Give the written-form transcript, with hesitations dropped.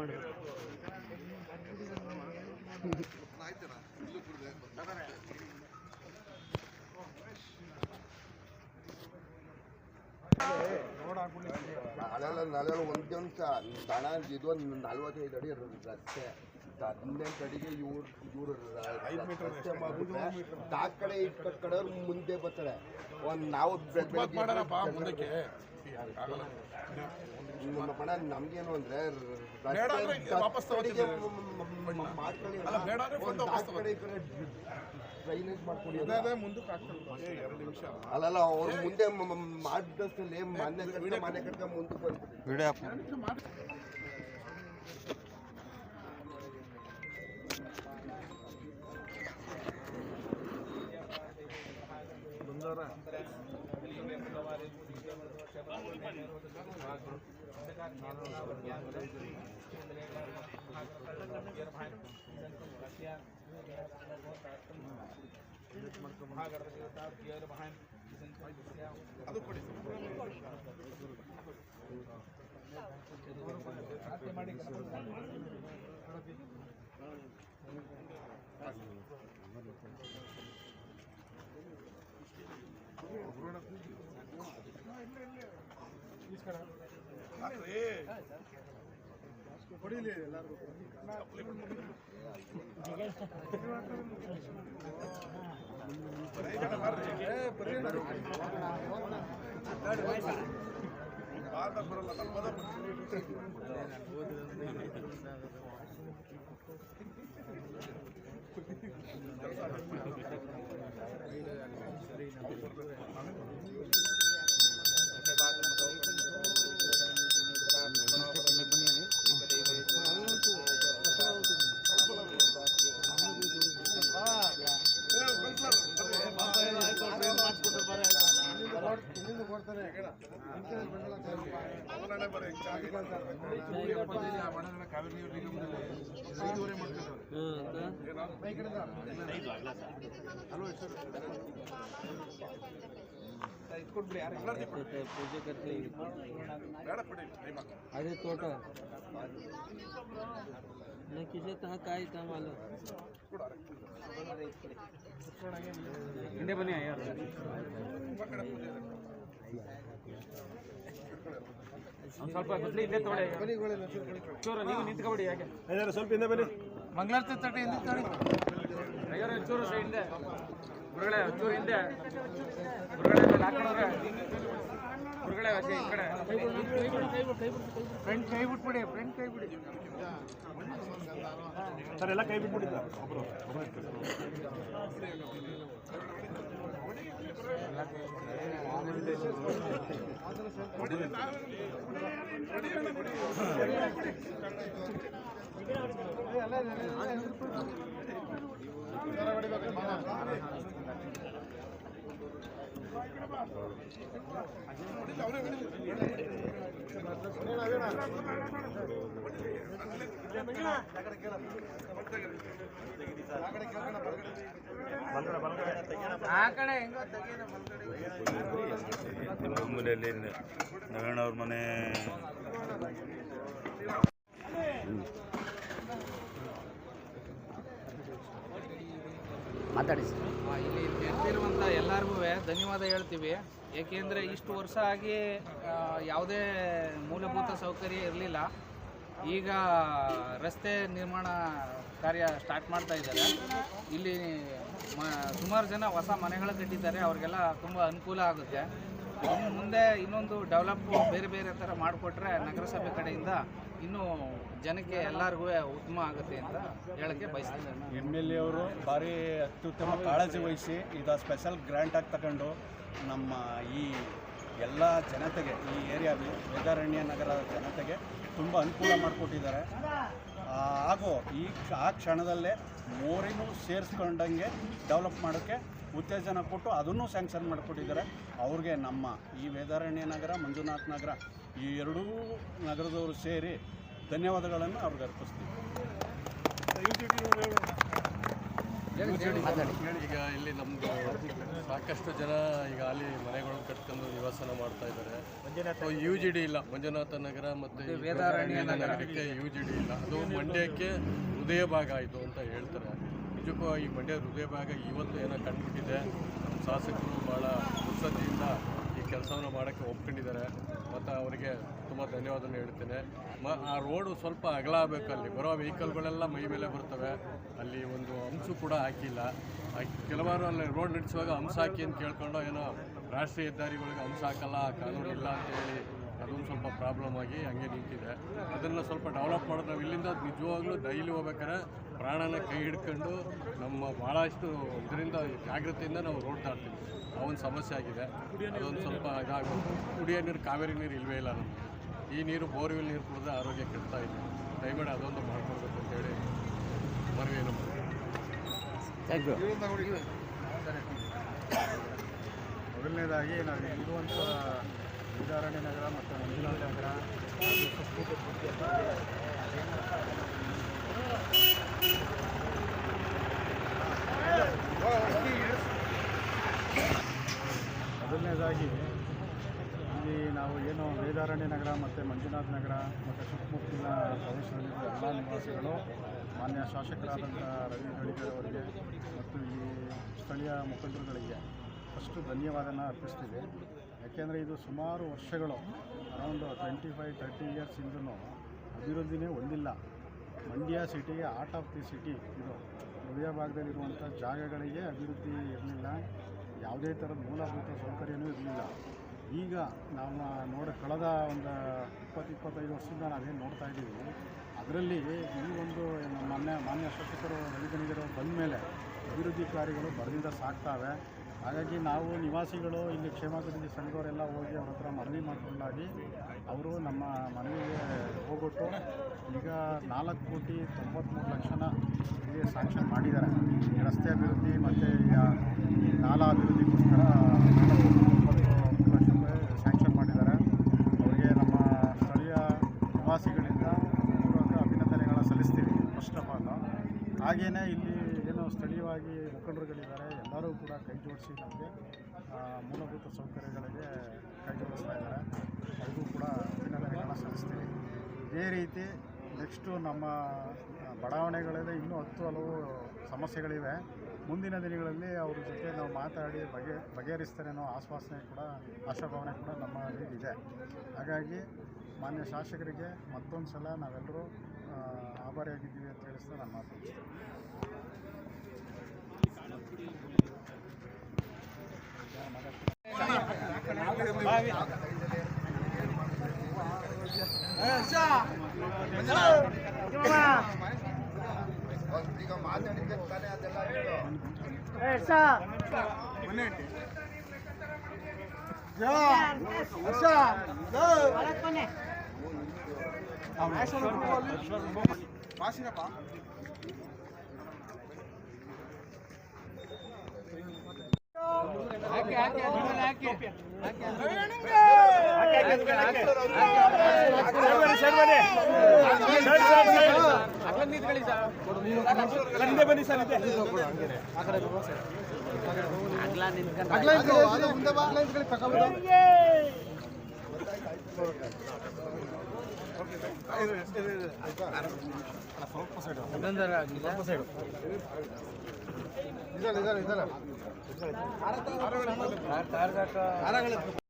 ಮಾಡಬೇಕು. ನಾಳೆ ಒಂದು ನಿಮಿಷ ದಣ ಇದು 45 ಅಡಿ ರಸ್ತೆ 18 ಅಡಿಗೆ ಇವ್ರು ರಸ್ತೆ ಮಾಡ್ಬಿಟ್ರೆ ಆ ಕಡೆ ಈ ಕಡೆ ಮುಂದೆ ಬರ್ತಾರೆ. ಒಂದು ನಾವು ನಮ್ಗೇನು ಅಂದ್ರೆ ಡ್ರೈನೇಜ್ ಮಾಡ್ಕೊಡಿ ಅಲ್ಲಲ್ಲ ಅವ್ರು ಮುಂದೆ ಮಾಡಿದಷ್ಟಲ್ಲಿ ಮನೆ ಕಟ್ಟ ಮುಂದಕ್ಕೆ ಬಂದ್ಬಿಟ್ಟು ಹೊಡಿಲಿ ಎಲ್ಲರೂ पूजे करते अरे तोट किसे तहा काय था मालूम इंडे बने यार ಸ್ವಲ್ಪ ಬದ್ಲಿ ಇಲ್ಲೇ ತೊಡೆ ಚೂರು ನೀವು ನಿಂತ್ಕೊಬಿಡಿ ಯಾಕೆ ಅಯ್ಯಾರ ಸ್ವಲ್ಪ ಹಿಂದೆ ಬನ್ನಿ ಮಂಗಳಾರತಿ ತಟ್ಟೆ ಹಿಂದೆ ತೊಡಿ ಅಯ್ಯಾರ ಚೂರು ಸೈಡ್ ಹಿಂದೆ ಗುರುಗಳೇ ಚೂರು ಹಿಂದೆ ಗುರುಗಳೇ ಮೇಲೆ ಹಾಕೊಂಡ್ರೆ ಗುರುಗಳೇ ಅಷ್ಟೇ ಈ ಕಡೆ ಫ್ರೆಂಡ್ ಕೈ ಬಿಟ್ಬಿಡಿ ಫ್ರೆಂಡ್ ಕೈ ಬಿಡಿ ಸರ್ ಎಲ್ಲ ಕೈ ಬಿಟ್ಬಿಟ್ಟಿದ್ದ ಒಬ್ಬರು ಮಾಮೂಲಿಯಲ್ಲಿ ನವೀನವ್ರ ಮನೆ ಮಾತಾಡಿ ಇಲ್ಲಿ ನೆರೆದಿರುವಂಥ ಎಲ್ಲರಿಗೂ ಧನ್ಯವಾದ ಹೇಳ್ತೀವಿ. ಏಕೆಂದರೆ ಇಷ್ಟು ವರ್ಷ ಆಗಿ ಯಾವುದೇ ಮೂಲಭೂತ ಸೌಕರ್ಯ ಇರಲಿಲ್ಲ. ಈಗ ರಸ್ತೆ ನಿರ್ಮಾಣ ಕಾರ್ಯ ಸ್ಟಾರ್ಟ್ ಮಾಡ್ತಾ ಇದ್ದಾರೆ. ಇಲ್ಲಿ ಸುಮಾರು ಜನ ಹೊಸ ಮನೆಗಳು ಕಟ್ಟಿದ್ದಾರೆ. ಅವ್ರಿಗೆಲ್ಲ ತುಂಬ ಅನುಕೂಲ ಆಗುತ್ತೆ. ಇನ್ನು ಮುಂದೆ ಇನ್ನೊಂದು ಡೆವಲಪ್ ಬೇರೆ ಬೇರೆ ಥರ ಮಾಡಿಕೊಟ್ರೆ ನಗರಸಭೆ ಕಡೆಯಿಂದ ಇನ್ನೂ ಜನಕ್ಕೆ ಎಲ್ಲರಿಗೂ ಉತ್ತಮ ಆಗುತ್ತೆ ಅಂತ ಹೇಳೋಕ್ಕೆ ಬಯಸ್ತೀನಿ. MLA ಅವರು ಭಾರಿ ಅತ್ಯುತ್ತಮ ಕಾಳಜಿ ವಹಿಸಿ ಇದು ಸ್ಪೆಷಲ್ ಗ್ರ್ಯಾಂಟಾಗಿ ತಗೊಂಡು ನಮ್ಮ ಈ ಎಲ್ಲ ಜನತೆಗೆ ಈ ಏರಿಯಾ ವೇದಾರಣ್ಯ ನಗರದ ಜನತೆಗೆ ತುಂಬ ಅನುಕೂಲ ಮಾಡಿಕೊಟ್ಟಿದ್ದಾರೆ. ಹಾಗೂ ಆ ಕ್ಷಣದಲ್ಲೇ ಮೋರಿನೂ ಸೇರಿಸ್ಕೊಂಡಂಗೆ ಡೆವಲಪ್ ಮಾಡೋಕ್ಕೆ ಉತ್ತೇಜನ ಕೊಟ್ಟು ಅದನ್ನು ಸ್ಯಾಂಕ್ಷನ್ ಮಾಡಿಕೊಟ್ಟಿದ್ದಾರೆ. ಅವ್ರಿಗೆ ನಮ್ಮ ಈ ವೇದಾರಣ್ಯ ನಗರ ಮಂಜುನಾಥ್ ನಗರ ಈ ಎರಡೂ ನಗರದವರು ಸೇರಿ ಧನ್ಯವಾದಗಳನ್ನು ಅವ್ರಿಗೆ ಅರ್ಪಿಸ್ತೀವಿ. ಈಗ ಇಲ್ಲಿ ನಮ್ಮದು ಸಾಕಷ್ಟು ಜನ ಈಗ ಅಲ್ಲಿ ಮನೆಗಳನ್ನು ಕಟ್ಕೊಂಡು ನಿವಾಸನ ಮಾಡ್ತಾ ಇದ್ದಾರೆ. UGD ಇಲ್ಲ, ಮಂಜುನಾಥ ನಗರ ಮತ್ತು ವೇದಾರಣ್ಯ ನಗರಕ್ಕೆ UGD ಇಲ್ಲ. ಅದು ಮಂಡ್ಯಕ್ಕೆ ಹೃದಯ ಭಾಗ ಆಯಿತು ಅಂತ ಹೇಳ್ತಾರೆ. ನಿಜಕ್ಕೂ ಈ ಮಂಡ್ಯ ಹೃದಯ ಭಾಗ ಇವತ್ತು ಏನೋ ಕಂಡುಬಿಟ್ಟಿದೆ. ನಮ್ಮ ಶಾಸಕರು ಭಾಳ ಉತ್ಸತ್ತಿಯಿಂದ ಈ ಕೆಲಸವನ್ನು ಮಾಡೋಕ್ಕೆ ಒಪ್ಕೊಂಡಿದ್ದಾರೆ ಮತ್ತು ಅವರಿಗೆ ತುಂಬ ಧನ್ಯವಾದನ ಹೇಳ್ತೇನೆ. ಆ ರೋಡು ಸ್ವಲ್ಪ ಅಗಲ ಆಗಬೇಕು. ಅಲ್ಲಿ ಬರೋ ವೆಹಿಕಲ್ಗಳೆಲ್ಲ ಮೈ ಮೇಲೆ ಬರ್ತವೆ. ಅಲ್ಲಿ ಒಂದು ಹಂಸು ಕೂಡ ಹಾಕಿಲ್ಲ. ಕೆಲವರು ಅಲ್ಲಿ ರೋಡ್ ನಡೆಸುವಾಗ ಹಂಸ ಹಾಕಿ ಅಂತ ಕೇಳ್ಕೊಂಡು ಏನೋ ರಾಷ್ಟ್ರೀಯ ಹೆದ್ದಾರಿಗಳಿಗೆ ಹಂಸ ಹಾಕಲ್ಲ, ಕಾನೂನು ಇಲ್ಲ ಅಂತೇಳಿ ಅದೊಂದು ಸ್ವಲ್ಪ ಪ್ರಾಬ್ಲಮ್ ಆಗಿ ಹಂಗೆ ನಿಂತಿದೆ. ಅದನ್ನು ಸ್ವಲ್ಪ ಡೆವಲಪ್ ಮಾಡೋದು. ನಾವು ಇಲ್ಲಿಂದ ನಿಜವಾಗ್ಲೂ ಡೈಲಿ ಹೋಗ್ಬೇಕಾದ್ರೆ ಪ್ರಾಣನ ಕೈ ಹಿಡ್ಕೊಂಡು ನಮ್ಮ ಭಾಳಷ್ಟು ಇದರಿಂದ ಜಾಗ್ರತೆಯಿಂದ ನಾವು ರೋಡ್ ದಾಟ್ತೀವಿ. ಆ ಒಂದು ಸಮಸ್ಯೆ ಆಗಿದೆ. ಅದೊಂದು ಸ್ವಲ್ಪ ಇದಾಗಬೇಕು. ಕುಡಿಯೋ ನೀರು ಕಾವೇರಿ ನೀರು ಇಲ್ಲವೇ ಇಲ್ಲ ನಮಗೆ. ಈ ನೀರು ಬೋರ್ವೆಲ್ ನೀರು ಕುಡಿದ್ರೆ ಆರೋಗ್ಯ ಕೆಡ್ತಾ ಇದೆ. ದಯಮಾಡಿ ಅದೊಂದು ಮಾಡ್ಕೊಡ್ಬೇಕು ಅಂತೇಳಿ ಮನವಿಯನ್ನು ಮಾಡ್ತೀವಿ. ಮೊದಲನೇದಾಗಿ ನಾವು ಇರುವಂಥ ವೇದಾರಣ್ಯ ನಗರ ಮತ್ತು ಮಂಜುನಾಥ ನಗರ ಮೊದಲನೇದಾಗಿ ಇಲ್ಲಿ ನಾವು ಏನು ವೇದಾರಣ್ಯ ನಗರ ಮತ್ತು ಮಂಜುನಾಥ ನಗರ ಮತ್ತು ಸುತ್ತಮುತ್ತಲಿನ ಪ್ರದೇಶದಲ್ಲಿರುವ ಎಲ್ಲ ನಿವಾಸಿಗಳು ಮಾನ್ಯ ಶಾಸಕರಾದಂಥ ರವಿ ಗಳಿಗರ್ ಅವರಿಗೆ ಮತ್ತು ಈ ಸ್ಥಳೀಯ ಮುಖಂಡರುಗಳಿಗೆ ಫಸ್ಟು ಧನ್ಯವಾದನ ಅರ್ಪಿಸ್ತೀವಿ. ಯಾಕೆಂದರೆ ಇದು ಸುಮಾರು ವರ್ಷಗಳು ಅರೌಂಡ್ 25-30 ಇಯರ್ಸಿಂದೂ ಅಭಿವೃದ್ಧಿನೇ ಹೊಂದಿಲ್ಲ. Mandya city art of the city ಇದು ಹೃದಯ ಭಾಗದಲ್ಲಿರುವಂಥ ಜಾಗಗಳಿಗೆ ಅಭಿವೃದ್ಧಿ ಇರಲಿಲ್ಲ. ಯಾವುದೇ ಥರದ ಮೂಲಭೂತ ಸೌಕರ್ಯನೂ ಇರಲಿಲ್ಲ. ಈಗ ನಾವು ಕಳೆದ ಒಂದು 20-25 ವರ್ಷದಿಂದ ನಾವೇನು ನೋಡ್ತಾ ಇದ್ದೀವಿ, ಅದರಲ್ಲಿ ಈ ಒಂದು ಮಾನ್ಯ ಶಾಸಕರು ರವಿ ಗಳಿಗರ್ ಬಂದ ಮೇಲೆ ಅಭಿವೃದ್ಧಿ ಕಾರ್ಯಗಳು ಬರದಿಂದ ಸಾಕ್ತಾವೆ. ಹಾಗಾಗಿ ನಾವು ನಿವಾಸಿಗಳು ಇಲ್ಲಿ ಕ್ಷೇಮಾಭಿವೃದ್ಧಿ ಸಂಘದವರೆಲ್ಲ ಹೋಗಿ ಅವ್ರ ಹತ್ರ ಮನವಿ ಮಾಡಿಕೊಂಡಾಗಿ ಅವರು ನಮ್ಮ ಮನವಿಗೆ ಹೋಗ್ಬಿಟ್ಟು ಈಗ 4,93,00,000 ಇಲ್ಲಿ ಸ್ಯಾಂಕ್ಷನ್ ಮಾಡಿದ್ದಾರೆ. ಈ ರಸ್ತೆ ಅಭಿವೃದ್ಧಿ ಮತ್ತು ಈ ನಾಲಾ ಅಭಿವೃದ್ಧಿಗೋಸ್ಕರ 4,93,00,000 ರೂಪಾಯಿ ಸ್ಯಾಂಕ್ಷನ್ ಮಾಡಿದ್ದಾರೆ. ಅವರಿಗೆ ನಮ್ಮ ಸ್ಥಳೀಯ ನಿವಾಸಿಗಳಿಂದ ಪೂರ್ವಕ ಅಭಿನಂದನೆಗಳನ್ನ ಸಲ್ಲಿಸ್ತೀವಿ ಫಸ್ಟ್ ಆಫ್ ಆಲ್. ಹಾಗೆಯೇ ಇಲ್ಲಿ ಏನು ಸ್ಥಳೀಯವಾಗಿ ಮುಖಂಡರುಗಳಿದ್ದಾರೆ, ಎಲ್ಲರೂ ಕೂಡ ಕೈ ಜೋಡಿಸಿ ನಮಗೆ ಮೂಲಭೂತ ಸೌಕರ್ಯಗಳಿಗೆ ಕೈ ಜೋಡಿಸ್ತಾ ಇದ್ದಾರೆ. ಅವ್ರಿಗೂ ಕೂಡ ಅಭಿನಂದನೆಗಳನ್ನ ಸಲ್ಲಿಸ್ತೀವಿ. ಇದೇ ರೀತಿ ನೆಕ್ಸ್ಟು ನಮ್ಮ ಬಡಾವಣೆಗಳಲ್ಲಿ ಇನ್ನೂ 10 ಹಲವು ಸಮಸ್ಯೆಗಳಿವೆ. ಮುಂದಿನ ದಿನಗಳಲ್ಲಿ ಅವ್ರ ಜೊತೆ ನಾವು ಮಾತಾಡಿ ಬಗೆಹರಿಸ್ತಾರೆ ಅನ್ನೋ ಆಶಾಭಾವನೆ ಕೂಡ ನಮ್ಮಲ್ಲಿದೆ. ಹಾಗಾಗಿ ಮಾನ್ಯ ಶಾಸಕರಿಗೆ ಮತ್ತೊಂದು ಸಲ ನಾವೆಲ್ಲರೂ ಆಭಾರಿಯಾಗಿದ್ದೀವಿ ಅಂತ ಹೇಳಿಸ್ತಾ ನಾನು ಮಾತಾಡ್ತೀನಿ. ಬನ್ನಿ ಸರ್. ಸ್ವಲ್ಪ ಸೈಡ್